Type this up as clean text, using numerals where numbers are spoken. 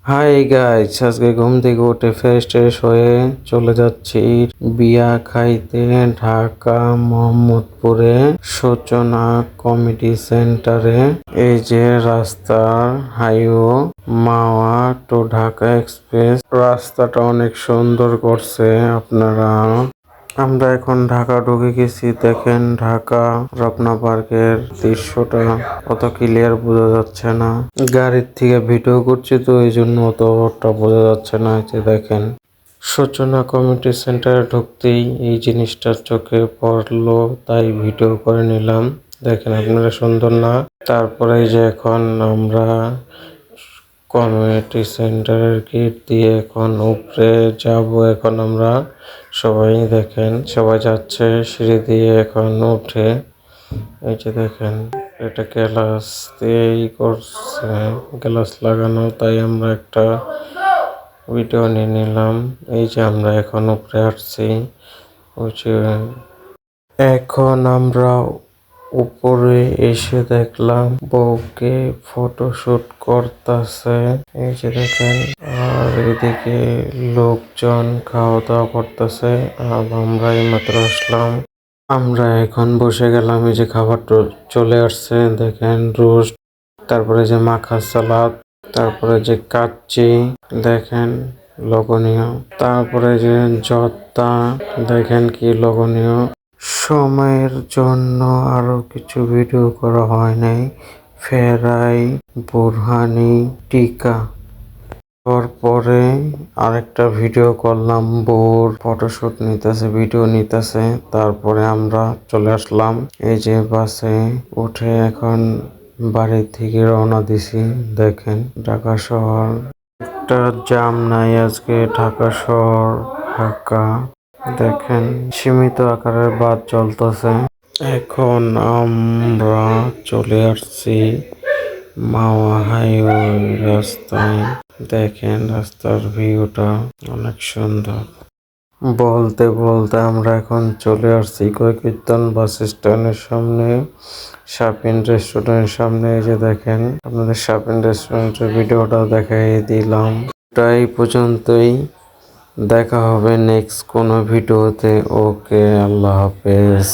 Hi guys, আজকে ঘুম থেকে উঠে ফ্রেশ ট্রেশ হয়ে চলে যাচ্ছি বিয়া খাইতে ঢাকা মোহাম্মদপুরে সূচনা কমিটি সেন্টারে। এই যে রাস্তার হাইওয়ে মাওয়া টু ঢাকা এক্সপ্রেস, রাস্তাটা অনেক সুন্দর করছে আপনারা। আমরা এখন ঢাকা ঢুকে গেছি। দেখেন ঢাকা রত্না পার্কের দৃশ্যটা অত ক্লিয়ার বোঝা যাচ্ছে না, গাড়ির থেকে ভিডিও করছি তো এই জন্য অতটা বোঝা যাচ্ছে না। এই যে দেখেন সূচনা কমিউনিটি সেন্টারে ঢুকতেই এই জিনিসটা চোখে পড়লো, তাই ভিডিও করে নিলাম। দেখেন আপনারা, সুন্দর না? তারপরে এই যে এখন আমরা কমিউনিটি সেন্টারের গেট দিয়ে এখন উপরে যাব। এখন আমরা সবাই দেখেন, সবাই যাচ্ছে সিঁড়ি দিয়ে এখন উঠে। এই যে দেখেন এটা গ্লাস দিয়েই করছে, গ্লাস লাগানো, তাই আমরা একটা ভিডিও নিয়ে নিলাম। এই যে আমরা এখন উপরে আসছি। ওই যে এখন আমরা উপরে এসে দেখলাম বউকে ফটোশুট করতেছে। এই যে দেখেন, আর এদিকে লোকজন খাওয়া দাওয়া করতেছে। আর আমরা এইমাত্র আসলাম, আমরা এখন বসে গেলাম। এই যে খাবার চলে আসছে, দেখেন রোস্ট, তারপরে যে মাখা সালাদ, তারপরে যে কাচ্চি দেখেন লোভনীয়, তারপরে যে জর্দা দেখেন কি লোভনীয়। সময়ের জন্য আরো কিছু ভিডিও করা হয় নাই। ফেরাই, বুরহানি, টিকা, তারপরে আরেকটা ভিডিও করলাম, বোর ফটোশুট নিতেছে, ভিডিও নিতেছে। তারপরে আমরা চলে আসলাম এই যে বাসে উঠে এখন বাড়ির থেকে রওনা দিছি। দেখেন ঢাকা শহর, একটা জ্যাম নাই আজকে। ঢাকা শহর ঢাকা, দেখেন সীমিত আকারের বাস চলতেছে। এখন আমরা চলে আসছি মাওয়া হাইওয়ে রাস্তায়। দেখেন রাস্তার ভিউটা অনেক সুন্দর। বলতে বলতে আমরা এখন চলে আসছি কীর্তন বাস স্ট্যান্ডের সামনে, শাপিন রেস্টুরেন্টের সামনে। এই যে দেখেন আপনাদের শাপিন রেস্টুরেন্টের ভিডিওটা দেখাই দিলাম। এই পর্যন্তই, দেখা হবে নেক্সট কোনো ভিডিওতে। ওকে, আল্লাহ হাফেজ।